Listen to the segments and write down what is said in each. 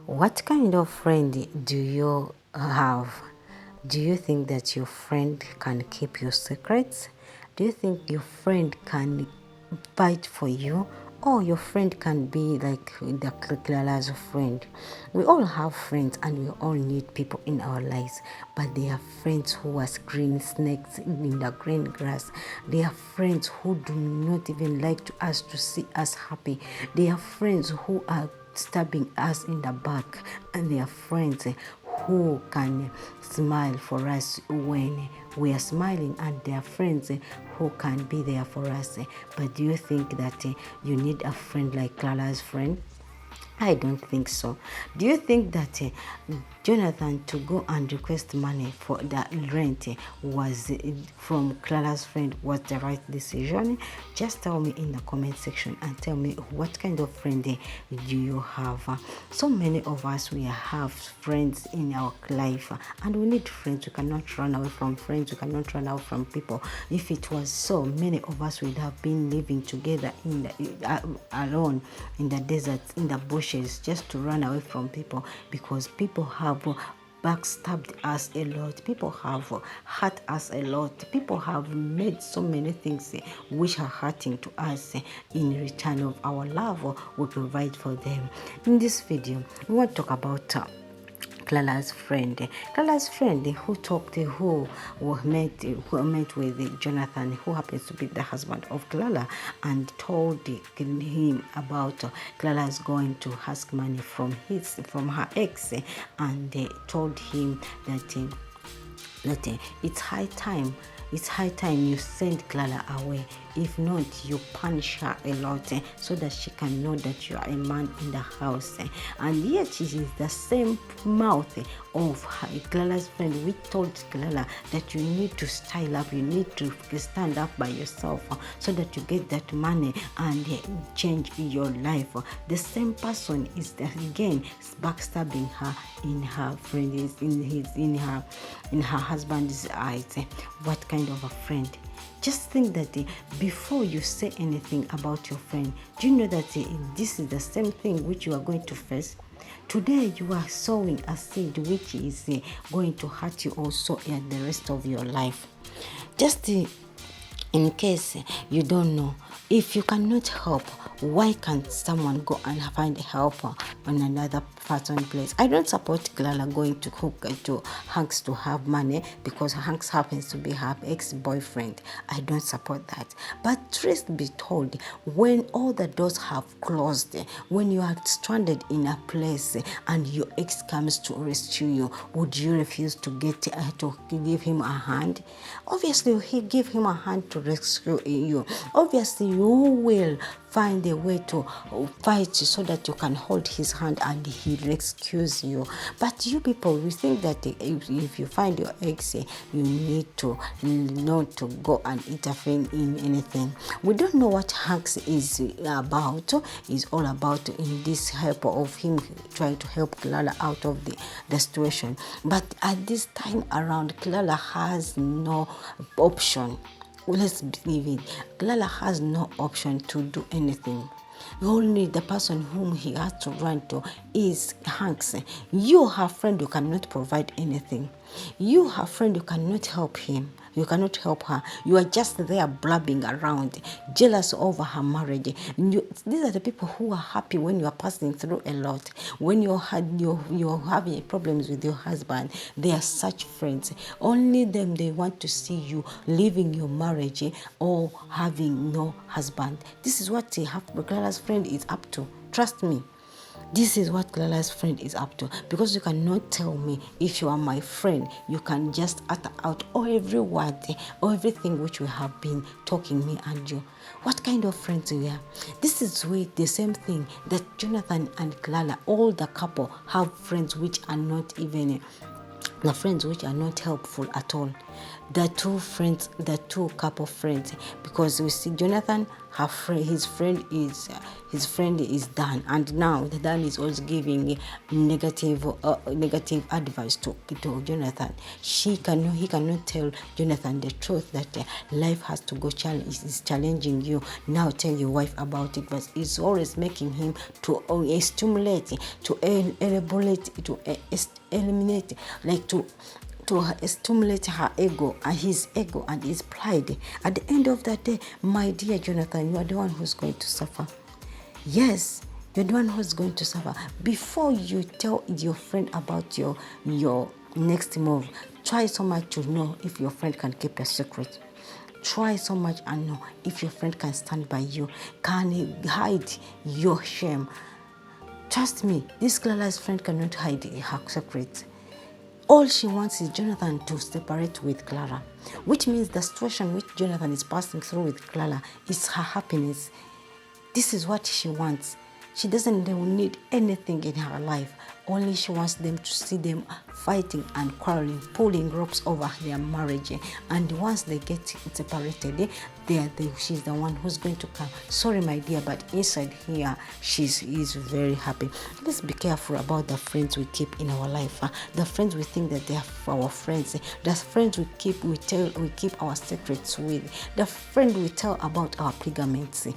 What kind of friend do you have? Do you think that your friend can keep your secrets? Do you think your friend can fight for you? Or your friend can be like the Clara's friend? We all have friends and we all need people in our lives, but they are friends who are green snakes in the green grass. They are friends who do not even like us to see us happy. They are friends who are stabbing us in the back, and they are friends who can smile for us when we are smiling, and they are friends who can be there for us. But do you think that you need a friend like Clara's friend? I don't think so. Do you think that Jonathan to go and request money for the rent was from Clara's friend was the right decision? Just tell me in the comment section and tell me what kind of friend do you have. So many of us, we have friends in our life, and we need friends. We cannot run away from friends. We cannot run out from people. If it was so, many of us would have been living together in the, alone in the desert, in the bushes, just to run away from people, because people have backstabbed us a lot. People have hurt us a lot. People have made so many things which are hurting to us in return of our love we provide for them. In this video, we want to talk about Clara's friend. Clara's friend who met with Jonathan, who happens to be the husband of Clara, and told him about Clara's going to ask money from her ex, and told him that it's high time you send Clara away. If not, you punish her a lot so that she can know that you are a man in the house. And yet she is the same mouth of Clara's friend, which told Clara that you need to style up, you need to stand up by yourself so that you get that money and change your life. The same person is again backstabbing her in her friend, in her husband's eyes. What kind of a friend? Just think that before you say anything about your friend, do you know that this is the same thing which you are going to face? Today you are sowing a seed which is going to hurt you also in the rest of your life. Just in case you don't know, if you cannot help, why can't someone go and find help on another person place? I don't support Clara going to Hanks to have money because Hanks happens to be her ex-boyfriend. I don't support that. But truth be told, when all the doors have closed, when you are stranded in a place and your ex comes to rescue you, would you refuse to give him a hand? Obviously, he give him a hand to rescue you. Obviously, you will find a way to fight so that you can hold his hand and he rescues you. But you people, we think that if you find your ex, you need to not to go and intervene in anything. We don't know what Hanks is about. Is all about in this help of him trying to help Clara out of the situation. But at this time around, Clara has no option. Let's believe it. Clara has no option to do anything. Only the person whom he has to run to is Hanks. You, her friend, you cannot provide anything. You, her friend, you cannot help him. You cannot help her. You are just there blabbing around, jealous over her marriage. These are the people who are happy when you are passing through a lot. When you're having problems with your husband, they are such friends. Only them, they want to see you leaving your marriage or having no husband. This is what Clara's friend is up to. Trust me. This is what Clara's friend is up to, because you cannot tell me, if you are my friend, you can just utter out every word or everything which we have been talking, me and you. What kind of friends we are? This is the same thing that Jonathan and Clara, all the couple, have friends which are not even the friends which are not helpful at all. The two couple friends, because we see Jonathan, his friend is Dan, and now the Dan is also giving negative advice to Jonathan. He cannot tell Jonathan the truth that life has to go is challenging you. Now tell your wife about it, but it's always making him to stimulate, to elaborate, to eliminate, like to stimulate her ego and his ego and his pride. At the end of that day, my dear Jonathan, you are the one who's going to suffer. Yes, you're the one who's going to suffer. Before you tell your friend about your next move, try so much to know if your friend can keep a secret. Try so much and know if your friend can stand by you, can hide your shame. Trust me, this Clara's friend cannot hide her secrets. All she wants is Jonathan to separate with Clara, which means the situation which Jonathan is passing through with Clara is her happiness. This is what she wants. She doesn't need anything in her life. Only she wants them to see them fighting and quarreling, pulling ropes over their marriage. And once they get separated, she's the one who's going to come. Sorry, my dear, but inside here, she is very happy. Let's be careful about the friends we keep in our life. The friends we think that they are our friends. The friends we keep our secrets with. The friend we tell about our predicaments.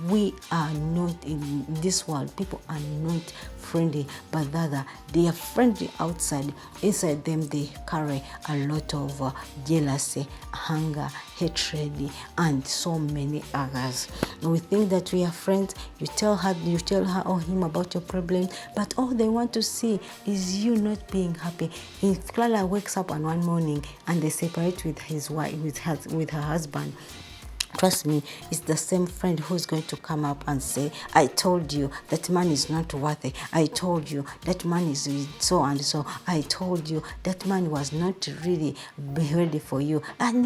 We are not in this world. People are not friendly, but rather they are friendly outside. Inside them, they carry a lot of jealousy, hunger, hatred, and so many others. We think that we are friends. You tell her or him about your problem, but all they want to see is you not being happy. If Clara wakes up on one morning and they separate with his wife, with her husband, trust me, it's the same friend who's going to come up and say, I told you that man is not worth it. I told you that man is so and so. I told you that man was not really ready for you. And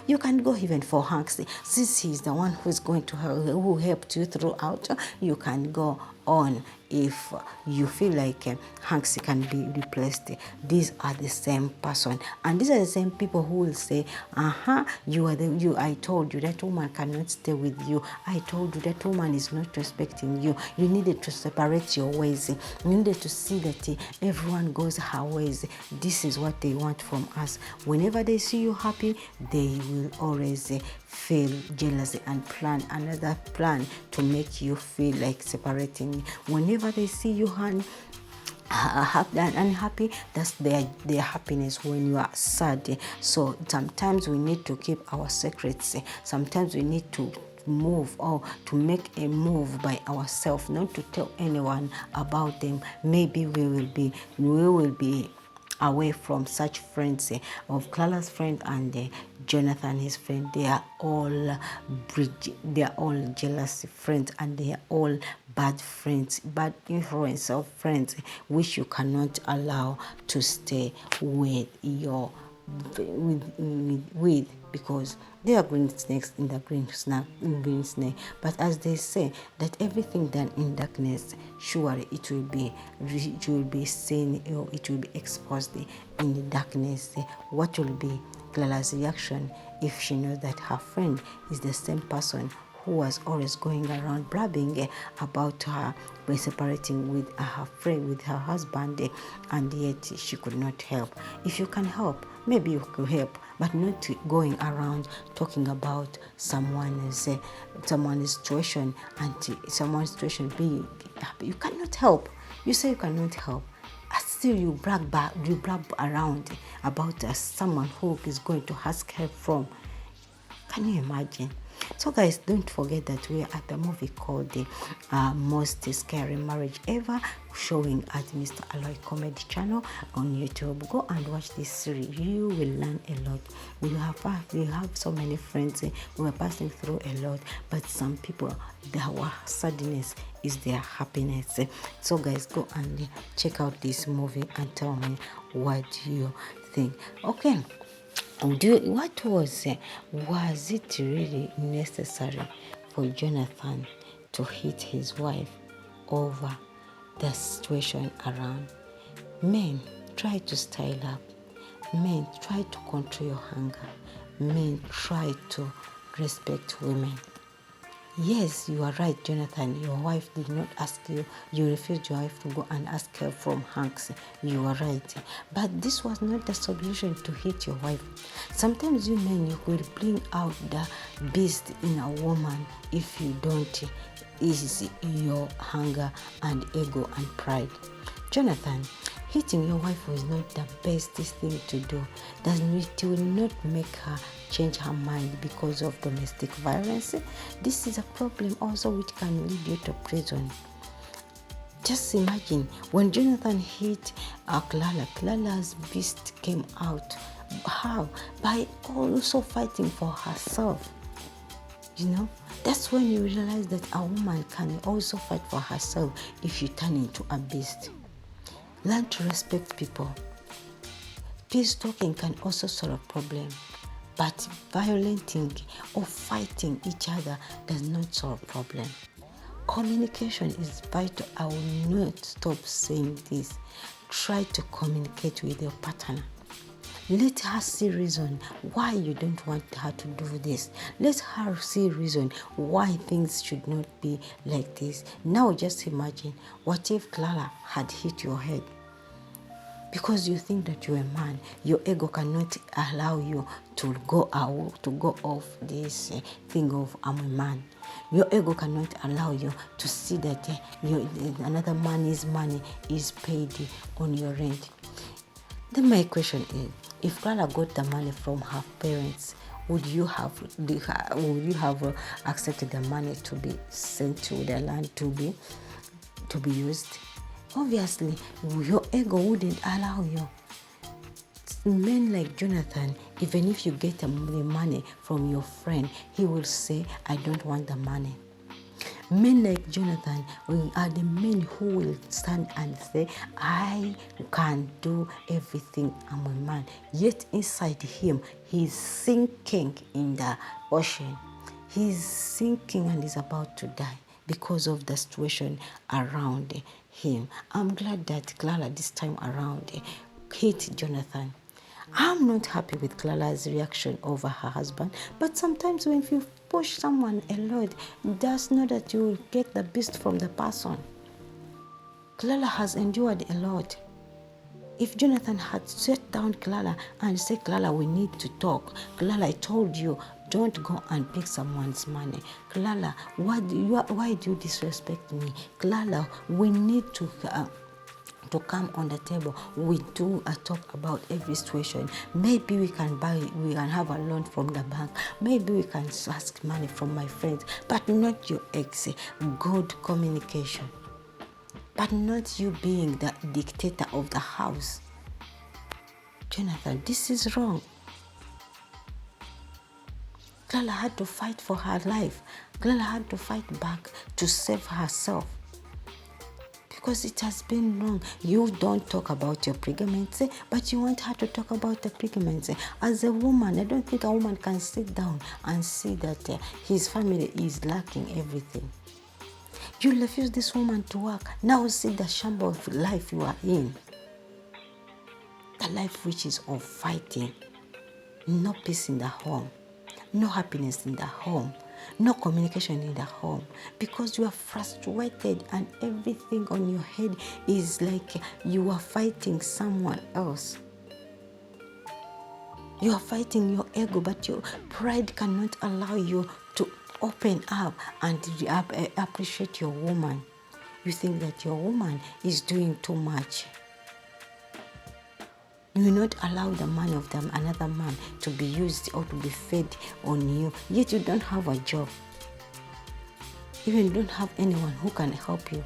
you can go even for Hanks. Since he's the one who's going to help, who helped you throughout, you can go on. If you feel like Hanks can be replaced, these are the same person, and these are the same people who will say, I told you that woman cannot stay with you. I told you that woman is not respecting you. You needed to separate your ways. You needed to see that everyone goes her ways. This is what they want from us. Whenever they see you happy, they will always feel jealousy and plan another plan to make you feel like separating. Whenever they see you unhappy, that's their happiness when you are sad. So sometimes we need to keep our secrets. Sometimes we need to move or to make a move by ourselves, not to tell anyone about them. Maybe we will be away from such friends. Of Clara's friend and Jonathan, his friend, they are all jealous friends, and they are all bad friends, bad influence of friends, which you cannot allow to stay with because they are green snakes in the green snake. But as they say, that everything done in darkness, surely it will be seen, or it will be exposed in the darkness. What will be Clara's reaction if she knows that her friend is the same person who was always going around blabbing about her by separating with her friend, with her husband, and yet she could not help? If you can help, maybe you could help, but not going around talking about someone's situation, and someone's situation being happy. You cannot help. You say you cannot help. Still you blab around about someone who is going to ask help from. Can you imagine? So guys, don't forget that we are at the movie called The Most Scary Marriage Ever, showing at Mr ALOY Comedy Channel on YouTube. Go and watch this series. You will learn a lot. We have so many friends who are passing through a lot, but some people, their sadness is their happiness. So guys, go and check out this movie and tell me what you think. Okay. What was it really necessary for Jonathan to hit his wife over the situation around? Men, try to style up. Men, try to control your hunger. Men, try to respect women. Yes, you are right, Jonathan. Your wife did not ask you. You refused your wife to go and ask her from Hanks. You are right. But this was not the solution to hit your wife. Sometimes you men, you will bring out the beast in a woman if you don't ease your hunger and ego and pride. Jonathan, hitting your wife was not the best thing to do. It will not make her change her mind because of domestic violence. This is a problem also which can lead you to prison. Just imagine when Jonathan hit Clara, Clara's beast came out. How? By also fighting for herself. That's when you realize that a woman can also fight for herself if you turn into a beast. Learn to respect people. Peace talking can also solve a problem, but violating or fighting each other does not solve a problem. Communication is vital. I will not stop saying this. Try to communicate with your partner. Let her see reason why you don't want her to do this. Let her see reason why things should not be like this. Now just imagine, what if Clara had hit your head? Because you think that you're a man, your ego cannot allow you to go off this thing of I'm a man. Your ego cannot allow you to see that another man's money is paid on your rent. Then my question is, if Clara got the money from her parents, would you have accepted the money to be sent to the land to be used? Obviously, your ego wouldn't allow you. Men like Jonathan, even if you get the money from your friend, he will say, I don't want the money. Men like Jonathan are the men who will stand and say, I can do everything, I'm a man. Yet inside him, he's sinking in the ocean. He's sinking and is about to die because of the situation around him. I'm glad that Clara this time around hit Jonathan. I'm not happy with Clara's reaction over her husband, but sometimes when you push someone a lot, that's not that you will get the best from the person. Clara has endured a lot. If Jonathan had sat down Clara and said, Clara, we need to talk. Clara, I told you, don't go and pick someone's money. Clara, why do you disrespect me? Clara, we need to come on the table. We do a talk about every situation. Maybe we can have a loan from the bank. Maybe we can ask money from my friends, but not your ex. Good communication. But not you being the dictator of the house. Jonathan, this is wrong. Clara had to fight for her life. Clara had to fight back to save herself. Because it has been wrong. You don't talk about your pregnancy, but you want her to talk about the pregnancy. As a woman, I don't think a woman can sit down and see that his family is lacking everything. You refuse this woman to work. Now see the shambles of life you are in. The life which is of fighting. No peace in the home. No happiness in the home. No communication in the home. Because you are frustrated and everything on your head is like you are fighting someone else. You are fighting your ego, but your pride cannot allow you to open up and appreciate your woman. You think that your woman is doing too much. You will not allow the money of another man to be used or to be fed on you. Yet you don't have a job. Even don't have anyone who can help you.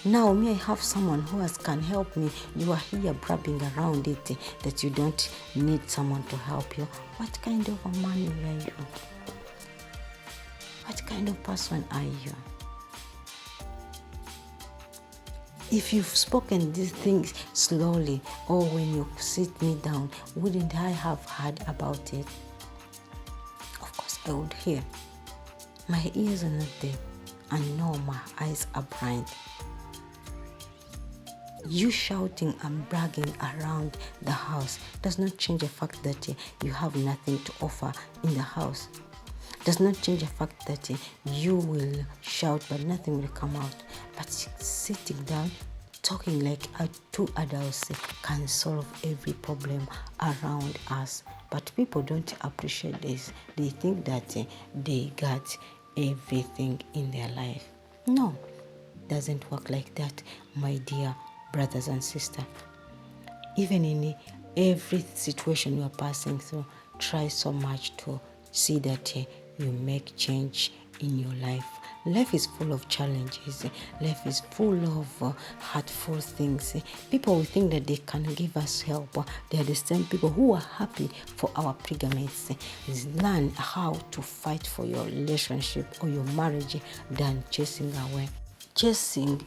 Now me, I have someone who can help me. You are here bragging around it that you don't need someone to help you. What kind of a man are you? What kind of person are you? If you've spoken these things slowly or when you sit me down, wouldn't I have heard about it? Of course I would hear. My ears are not there, and no, my eyes are blind. You shouting and bragging around the house does not change the fact that you have nothing to offer in the house. Does not change the fact that you will shout but nothing will come out. But sitting down, talking like two adults can solve every problem around us. But people don't appreciate this. They think that they got everything in their life. No, doesn't work like that, my dear brothers and sisters. Even in every situation you are passing through, try so much to see that you make change in your life. Life is full of challenges. Life is full of hurtful things. People will think that they can give us help. They are the same people who are happy for our predicaments. Learn how to fight for your relationship or your marriage than chasing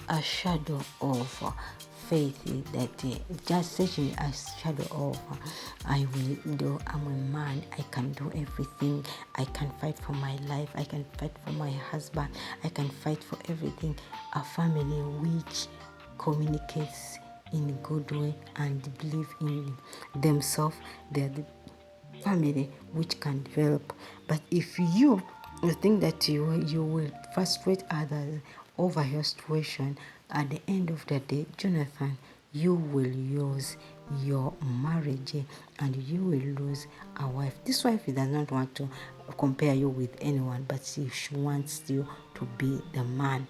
a shadow of faith that just chasing a shadow of I will do, I'm a man, I can do everything, I can fight for my life, I can fight for my husband, I can fight for everything. A family which communicates in a good way and believe in themselves, they're the family which can develop. But if you think that you will frustrate others over your situation, at the end of the day, Jonathan, you will lose your marriage and you will lose a wife. This wife does not want to compare you with anyone, but she wants you to be the man